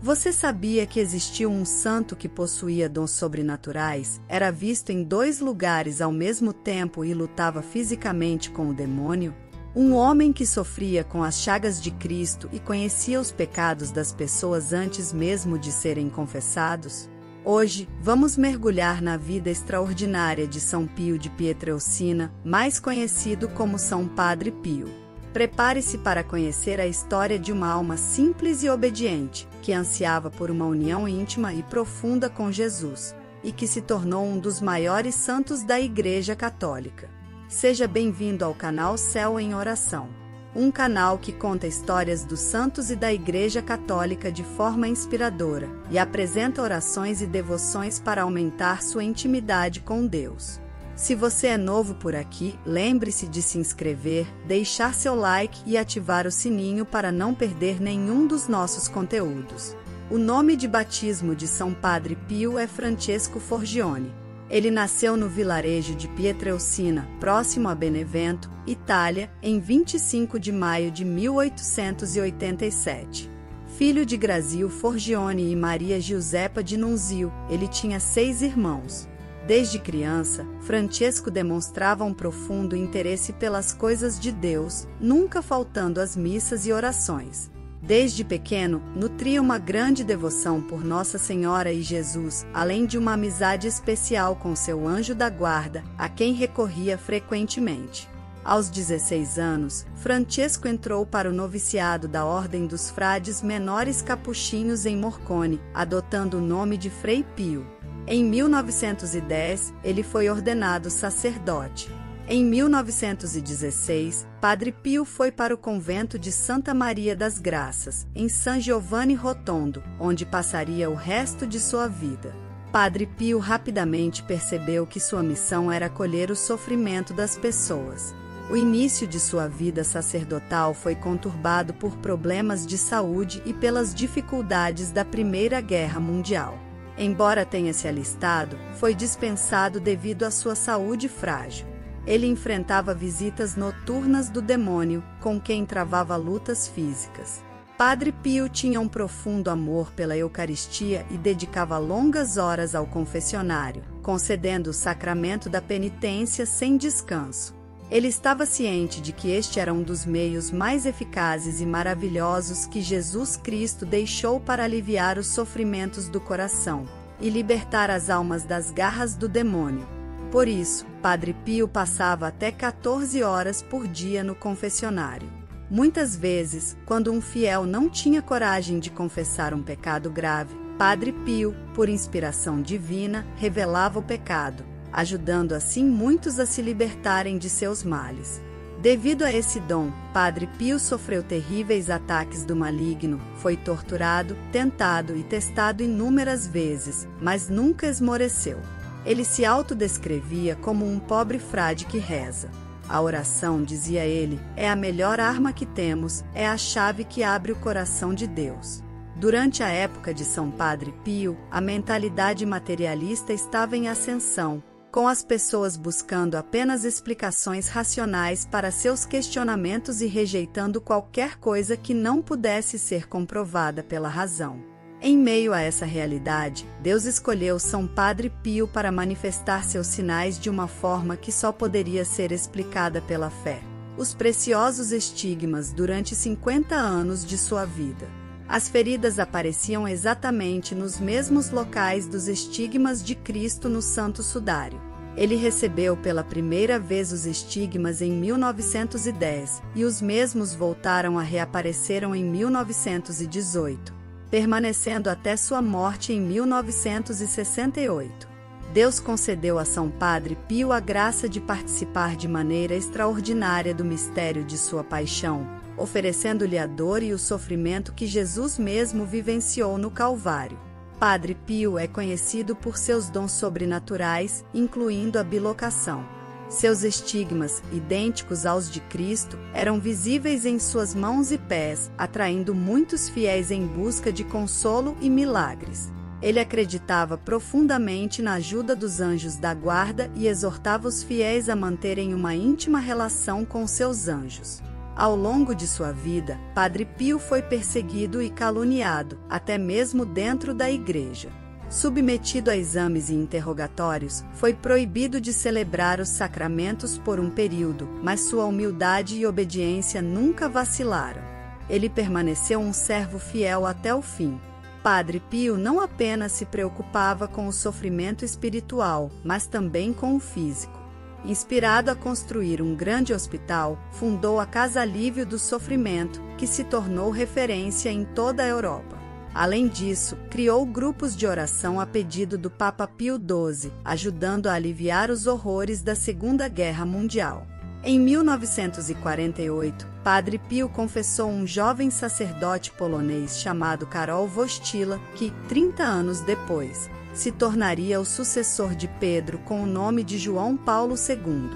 Você sabia que existia um santo que possuía dons sobrenaturais, era visto em 2 lugares ao mesmo tempo e lutava fisicamente com o demônio? Um homem que sofria com as chagas de Cristo e conhecia os pecados das pessoas antes mesmo de serem confessados? Hoje, vamos mergulhar na vida extraordinária de São Pio de Pietrelcina, mais conhecido como São Padre Pio. Prepare-se para conhecer a história de uma alma simples e obediente, que ansiava por uma união íntima e profunda com Jesus, e que se tornou um dos maiores santos da Igreja Católica. Seja bem-vindo ao canal Céu em Oração, um canal que conta histórias dos santos e da Igreja Católica de forma inspiradora, e apresenta orações e devoções para aumentar sua intimidade com Deus. Se você é novo por aqui, lembre-se de se inscrever, deixar seu like e ativar o sininho para não perder nenhum dos nossos conteúdos. O nome de batismo de São Padre Pio é Francesco Forgione. Ele nasceu no vilarejo de Pietrelcina, próximo a Benevento, Itália, em 25 de maio de 1887. Filho de Grazio Forgione e Maria Giuseppa de Nunzio, ele tinha 6 irmãos. Desde criança, Francesco demonstrava um profundo interesse pelas coisas de Deus, nunca faltando às missas e orações. Desde pequeno, nutria uma grande devoção por Nossa Senhora e Jesus, além de uma amizade especial com seu anjo da guarda, a quem recorria frequentemente. Aos 16 anos, Francesco entrou para o noviciado da Ordem dos Frades Menores Capuchinhos em Morcone, adotando o nome de Frei Pio. Em 1910, ele foi ordenado sacerdote. Em 1916, Padre Pio foi para o convento de Santa Maria das Graças, em San Giovanni Rotondo, onde passaria o resto de sua vida. Padre Pio rapidamente percebeu que sua missão era acolher o sofrimento das pessoas. O início de sua vida sacerdotal foi conturbado por problemas de saúde e pelas dificuldades da Primeira Guerra Mundial. Embora tenha se alistado, foi dispensado devido à sua saúde frágil. Ele enfrentava visitas noturnas do demônio, com quem travava lutas físicas. Padre Pio tinha um profundo amor pela Eucaristia e dedicava longas horas ao confessionário, concedendo o sacramento da penitência sem descanso. Ele estava ciente de que este era um dos meios mais eficazes e maravilhosos que Jesus Cristo deixou para aliviar os sofrimentos do coração e libertar as almas das garras do demônio. Por isso, Padre Pio passava até 14 horas por dia no confessionário. Muitas vezes, quando um fiel não tinha coragem de confessar um pecado grave, Padre Pio, por inspiração divina, revelava o pecado, ajudando assim muitos a se libertarem de seus males. Devido a esse dom, Padre Pio sofreu terríveis ataques do maligno, foi torturado, tentado e testado inúmeras vezes, mas nunca esmoreceu. Ele se autodescrevia como um pobre frade que reza. A oração, dizia ele, é a melhor arma que temos, é a chave que abre o coração de Deus. Durante a época de São Padre Pio, a mentalidade materialista estava em ascensão, com as pessoas buscando apenas explicações racionais para seus questionamentos e rejeitando qualquer coisa que não pudesse ser comprovada pela razão. Em meio a essa realidade, Deus escolheu São Padre Pio para manifestar seus sinais de uma forma que só poderia ser explicada pela fé. Os preciosos estigmas durante 50 anos de sua vida. As feridas apareciam exatamente nos mesmos locais dos estigmas de Cristo no Santo Sudário. Ele recebeu pela primeira vez os estigmas em 1910, e os mesmos voltaram a reaparecer em 1918, permanecendo até sua morte em 1968. Deus concedeu a São Padre Pio a graça de participar de maneira extraordinária do mistério de sua paixão, oferecendo-lhe a dor e o sofrimento que Jesus mesmo vivenciou no Calvário. Padre Pio é conhecido por seus dons sobrenaturais, incluindo a bilocação. Seus estigmas, idênticos aos de Cristo, eram visíveis em suas mãos e pés, atraindo muitos fiéis em busca de consolo e milagres. Ele acreditava profundamente na ajuda dos anjos da guarda e exortava os fiéis a manterem uma íntima relação com seus anjos. Ao longo de sua vida, Padre Pio foi perseguido e caluniado, até mesmo dentro da igreja. Submetido a exames e interrogatórios, foi proibido de celebrar os sacramentos por um período, mas sua humildade e obediência nunca vacilaram. Ele permaneceu um servo fiel até o fim. Padre Pio não apenas se preocupava com o sofrimento espiritual, mas também com o físico. Inspirado a construir um grande hospital, fundou a Casa Alívio do Sofrimento, que se tornou referência em toda a Europa. Além disso, criou grupos de oração a pedido do Papa Pio XII, ajudando a aliviar os horrores da Segunda Guerra Mundial. Em 1948, Padre Pio confessou um jovem sacerdote polonês chamado Karol Wojtyła, que, 30 anos depois, se tornaria o sucessor de Pedro com o nome de João Paulo II.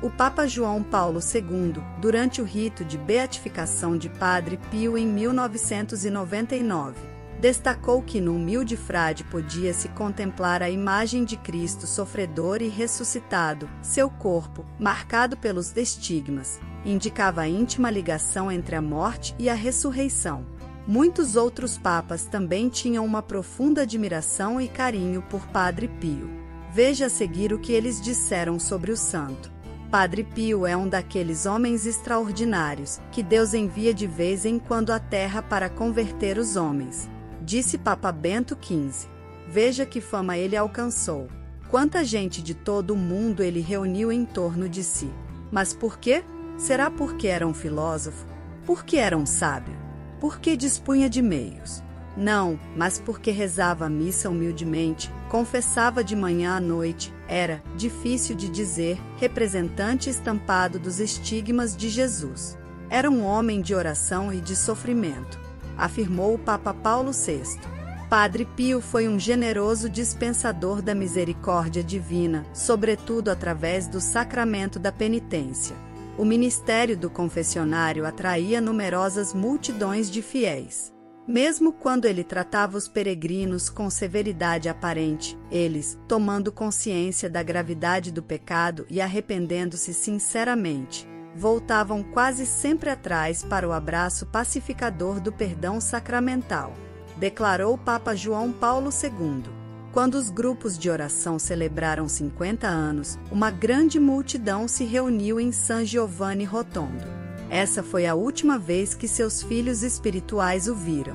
O Papa João Paulo II, durante o rito de beatificação de Padre Pio em 1999, destacou que no humilde frade podia-se contemplar a imagem de Cristo sofredor e ressuscitado, seu corpo, marcado pelos estigmas, indicava a íntima ligação entre a morte e a ressurreição. Muitos outros papas também tinham uma profunda admiração e carinho por Padre Pio. Veja a seguir o que eles disseram sobre o santo. Padre Pio é um daqueles homens extraordinários que Deus envia de vez em quando à terra para converter os homens, disse Papa Bento XV. Veja que fama ele alcançou. Quanta gente de todo o mundo ele reuniu em torno de si. Mas por quê? Será porque era um filósofo? Porque era um sábio? Porque dispunha de meios? Não, mas porque rezava a missa humildemente, confessava de manhã à noite, era, difícil de dizer, representante estampado dos estigmas de Jesus. Era um homem de oração e de sofrimento, afirmou o Papa Paulo VI. Padre Pio foi um generoso dispensador da misericórdia divina, sobretudo através do sacramento da penitência. O ministério do confessionário atraía numerosas multidões de fiéis. Mesmo quando ele tratava os peregrinos com severidade aparente, eles, tomando consciência da gravidade do pecado e arrependendo-se sinceramente, voltavam quase sempre atrás para o abraço pacificador do perdão sacramental, declarou o Papa João Paulo II. Quando os grupos de oração celebraram 50 anos, uma grande multidão se reuniu em San Giovanni Rotondo. Essa foi a última vez que seus filhos espirituais o viram.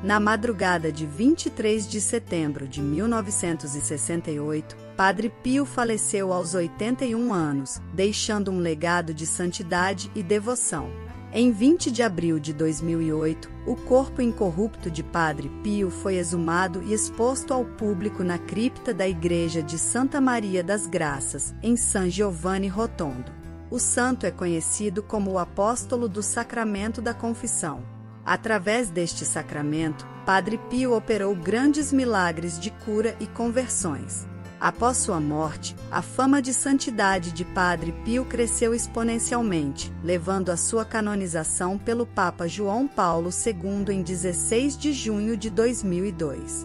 Na madrugada de 23 de setembro de 1968, Padre Pio faleceu aos 81 anos, deixando um legado de santidade e devoção. Em 20 de abril de 2008, o corpo incorrupto de Padre Pio foi exumado e exposto ao público na cripta da Igreja de Santa Maria das Graças, em San Giovanni Rotondo. O santo é conhecido como o apóstolo do sacramento da confissão. Através deste sacramento, Padre Pio operou grandes milagres de cura e conversões. Após sua morte, a fama de santidade de Padre Pio cresceu exponencialmente, levando à sua canonização pelo Papa João Paulo II em 16 de junho de 2002.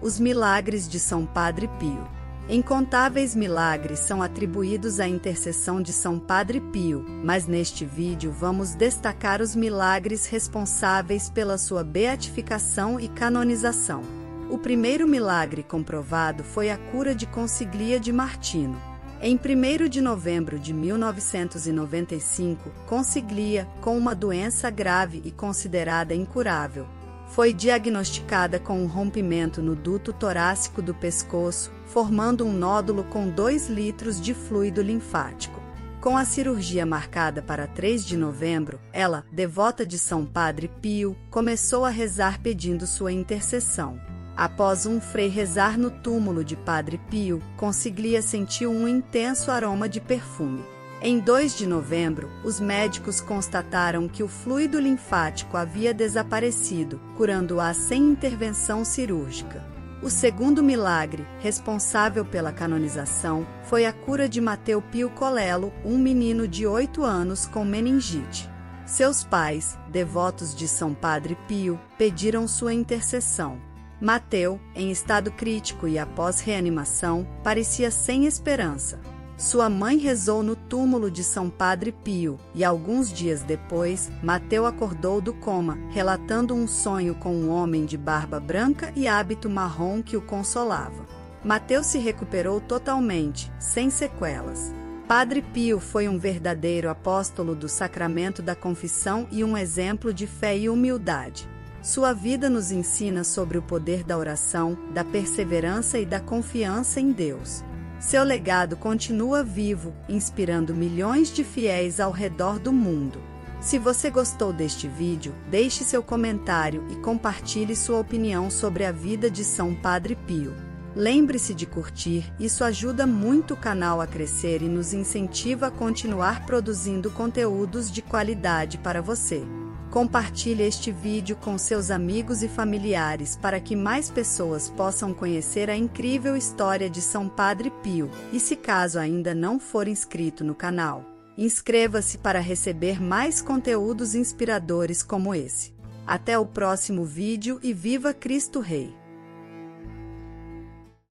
Os milagres de São Padre Pio. Incontáveis milagres são atribuídos à intercessão de São Padre Pio, mas neste vídeo vamos destacar os milagres responsáveis pela sua beatificação e canonização. O primeiro milagre comprovado foi a cura de Consiglia de Martino. Em 1º de novembro de 1995, Consiglia, com uma doença grave e considerada incurável, foi diagnosticada com um rompimento no duto torácico do pescoço, formando um nódulo com 2 litros de fluido linfático. Com a cirurgia marcada para 3 de novembro, ela, devota de São Padre Pio, começou a rezar pedindo sua intercessão. Após um frei rezar no túmulo de Padre Pio, Consiglia sentiu um intenso aroma de perfume. Em 2 de novembro, os médicos constataram que o fluido linfático havia desaparecido, curando-a sem intervenção cirúrgica. O segundo milagre, responsável pela canonização, foi a cura de Mateu Pio Colello, um menino de 8 anos com meningite. Seus pais, devotos de São Padre Pio, pediram sua intercessão. Mateu, em estado crítico e após reanimação, parecia sem esperança. Sua mãe rezou no túmulo de São Padre Pio, e alguns dias depois, Mateu acordou do coma, relatando um sonho com um homem de barba branca e hábito marrom que o consolava. Mateu se recuperou totalmente, sem sequelas. Padre Pio foi um verdadeiro apóstolo do sacramento da confissão e um exemplo de fé e humildade. Sua vida nos ensina sobre o poder da oração, da perseverança e da confiança em Deus. Seu legado continua vivo, inspirando milhões de fiéis ao redor do mundo. Se você gostou deste vídeo, deixe seu comentário e compartilhe sua opinião sobre a vida de São Padre Pio. Lembre-se de curtir, isso ajuda muito o canal a crescer e nos incentiva a continuar produzindo conteúdos de qualidade para você. Compartilhe este vídeo com seus amigos e familiares para que mais pessoas possam conhecer a incrível história de São Padre Pio. E se caso ainda não for inscrito no canal, inscreva-se para receber mais conteúdos inspiradores como esse. Até o próximo vídeo e viva Cristo Rei!